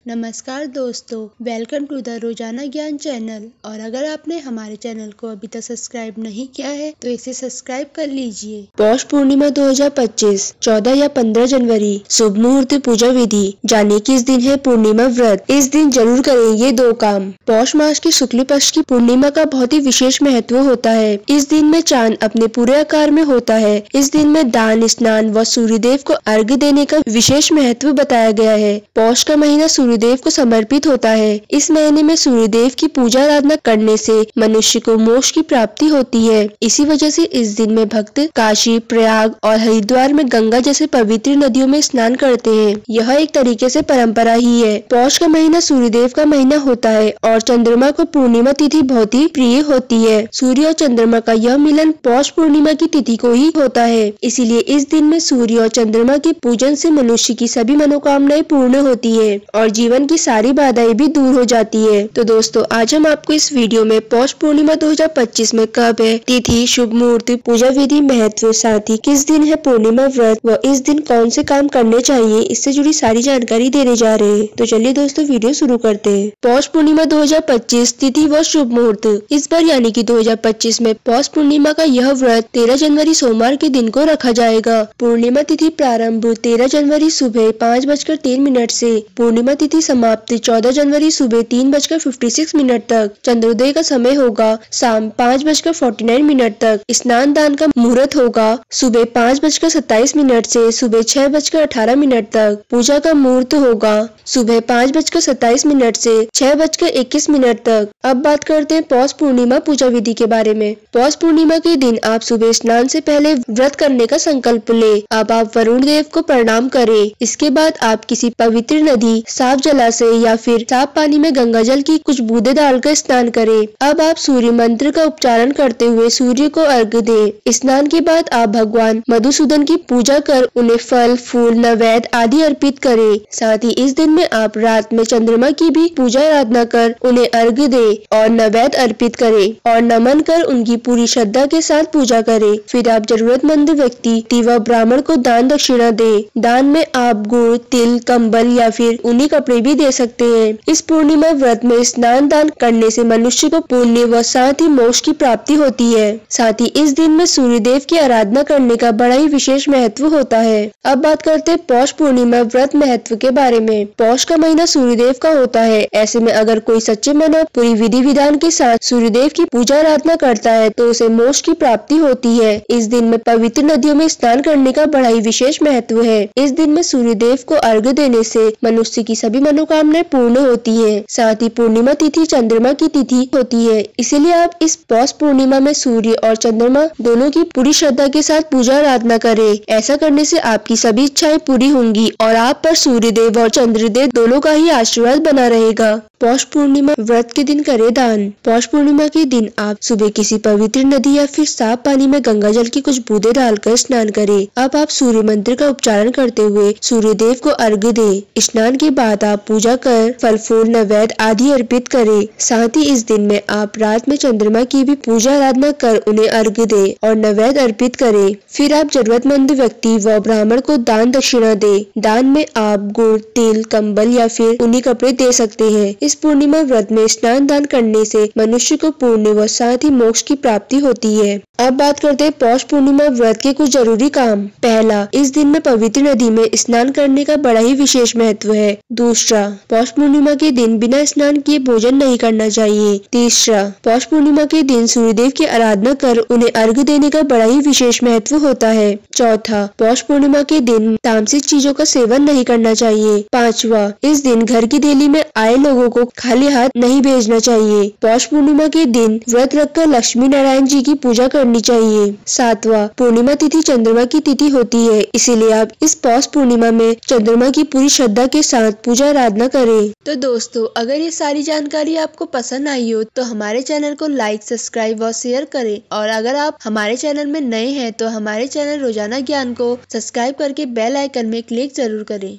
नमस्कार दोस्तों, welcome to the रोजाना ज्ञान चैनल। और अगर आपने हमारे चैनल को अभी तक सब्सक्राइब नहीं किया है तो इसे सब्सक्राइब कर लीजिए। पौष पूर्णिमा 2025 14 या 15 जनवरी शुभ मुहूर्त पूजा विधि। जानिए किस दिन है पूर्णिमा व्रत। इस दिन जरूर करें ये 2 काम। पौष मास की शुक्ल पक्ष की पूर्णिमा का बहुत ही विशेष महत्व होता है। इस दिन में चांद अपने पूरे आकार में होता है। इस दिन में दान, स्नान व सूर्यदेव को अर्घ्य देने का विशेष महत्व बताया गया है। पौष का महीना सूर्यदेव को समर्पित होता है। इस महीने में सूर्यदेव की पूजा आराधना करने से मनुष्य को मोक्ष की प्राप्ति होती है। इसी वजह से इस दिन में भक्त काशी, प्रयाग और हरिद्वार में गंगा जैसे पवित्र नदियों में स्नान करते हैं। यह एक तरीके से परंपरा ही है। पौष का महीना सूर्यदेव का महीना होता है और चंद्रमा को पूर्णिमा तिथि बहुत ही प्रिय होती है। सूर्य और चंद्रमा का यह मिलन पौष पूर्णिमा की तिथि को ही होता है। इसीलिए इस दिन में सूर्य और चंद्रमा के पूजन से मनुष्य की सभी मनोकामनाएं पूर्ण होती है और जीवन की सारी बाधाएं भी दूर हो जाती है। तो दोस्तों, आज हम आपको इस वीडियो में पौष पूर्णिमा 2025 में कब है, तिथि, शुभ मुहूर्त, पूजा विधि, महत्व, साथ ही किस दिन है पूर्णिमा व्रत व इस दिन कौन से काम करने चाहिए, इससे जुड़ी सारी जानकारी देने जा रहे हैं। तो चलिए दोस्तों, वीडियो शुरू करते हैं। पौष पूर्णिमा 2025 तिथि व शुभ मुहूर्त। इस बार यानी कि 2025 में पौष पूर्णिमा का यह व्रत 13 जनवरी सोमवार के दिन को रखा जाएगा। पूर्णिमा तिथि प्रारंभ 13 जनवरी सुबह 5:03 से, पूर्णिमा तिथि समाप्ति 14 जनवरी सुबह 3:56 तक। चंद्रोदय का समय होगा शाम 5:49 तक। स्नान दान का मुहूर्त होगा सुबह 5:27 से सुबह 6:18 तक। पूजा का मुहूर्त होगा सुबह 5:27 से 6:21 तक। अब बात करते हैं पौष पूर्णिमा पूजा विधि के बारे में। पौष पूर्णिमा के दिन आप सुबह स्नान से पहले व्रत करने का संकल्प ले। अब आप वरुण देव को प्रणाम करें। इसके बाद आप किसी पवित्र नदी, साफ जलाशय या फिर साफ पानी में गंगा जल की कुछ बूंदे डालकर स्नान करें। अब आप सूर्य मंत्र का उच्चारण करते हुए सूर्य को अर्घ्य दें। स्नान के बाद आप भगवान मधुसूदन की पूजा कर उन्हें फल, फूल, नैवेद्य आदि अर्पित करें। साथ ही इस दिन में आप रात में चंद्रमा की भी पूजा आराधना कर उन्हें अर्घ्य दें और नैवेद्य अर्पित करें और नमन कर उनकी पूरी श्रद्धा के साथ पूजा करें। फिर आप जरूरतमंद व्यक्ति व ब्राह्मण को दान दक्षिणा दें। दान में आप गुड़, तिल, कंबल या फिर ऊनी कपड़े भी दे सकते हैं। इस पूर्णिमा व्रत में स्नान दान करने से मनुष्य को पुण्य व साथ ही मोक्ष की प्राप्ति होती है। साथ ही इस दिन में सूर्यदेव की आराधना करने का बड़ा ही विशेष महत्व होता है। अब बात करते हैं पौष पूर्णिमा व्रत महत्व के बारे में। पौष का महीना सूर्यदेव का होता है। ऐसे में अगर कोई सच्चे मन पूरी विधि विधान के साथ सूर्यदेव की पूजा आराधना करता है तो उसे मोक्ष की प्राप्ति होती है। इस दिन में पवित्र नदियों में स्नान करने का बड़ा ही विशेष महत्व है। इस दिन में सूर्यदेव को अर्घ्य देने से मनुष्य की सभी मनोकामनाएं पूर्ण होती है। साथ ही पूर्णिमा तिथि चंद्रमा की तिथि होती है। इसीलिए आप इस पौष पूर्णिमा में सूर्य और चंद्रमा दोनों की पूरी श्रद्धा के साथ पूजा आराधना करें। ऐसा करने से आपकी सभी इच्छाएं पूरी होंगी और आप पर सूर्यदेव और चंद्रदेव दोनों का ही आशीर्वाद बना रहेगा। पौष पूर्णिमा व्रत के दिन करें दान। पौष पूर्णिमा के दिन आप सुबह किसी पवित्र नदी या फिर साफ पानी में गंगा जल की कुछ बूंदे डालकर स्नान करें। अब आप सूर्य मंत्र का उच्चारण करते हुए सूर्यदेव को अर्घ्य दें। स्नान के बाद आप पूजा कर फल, फूल, नैवेद्य आदि अर्पित करें। साथ ही इस दिन में आप रात में चंद्रमा की भी पूजा आराधना कर उन्हें अर्घ्य दें और नैवेद्य अर्पित करें। फिर आप जरूरतमंद व्यक्ति व ब्राह्मण को दान दक्षिणा दें। दान में आप गुड़, तिल, कंबल या फिर ऊनी कपड़े दे सकते हैं। इस पूर्णिमा व्रत में स्नान दान करने से मनुष्य को पुण्य व साथ ही मोक्ष की प्राप्ति होती है। अब बात करते हैं पौष पूर्णिमा व्रत के कुछ जरूरी काम। पहला, इस दिन में पवित्र नदी में स्नान करने का बड़ा ही विशेष महत्व है। दूसरा, पौष पूर्णिमा के दिन बिना स्नान किए भोजन नहीं करना चाहिए। तीसरा, पौष पूर्णिमा के दिन सूर्यदेव की आराधना कर उन्हें अर्घ्य देने का बड़ा ही विशेष महत्व होता है। चौथा, पौष पूर्णिमा के दिन तामसिक चीजों का सेवन नहीं करना चाहिए। पांचवा, इस दिन घर की देली में आए लोगों को खाली हाथ नहीं भेजना चाहिए। पौष पूर्णिमा के दिन व्रत रखकर लक्ष्मी नारायण जी की पूजा करनी चाहिए। सातवां, पूर्णिमा तिथि चंद्रमा की तिथि होती है। इसीलिए आप इस पौष पूर्णिमा में चंद्रमा की पूरी श्रद्धा के साथ पूजा आराधना करें। तो दोस्तों, अगर ये सारी जानकारी आपको पसंद आई हो तो हमारे चैनल को लाइक, सब्सक्राइब और शेयर करें। और अगर आप हमारे चैनल में नए हैं तो हमारे चैनल रोजाना ज्ञान को सब्सक्राइब करके बेल आइकन में क्लिक जरूर करें।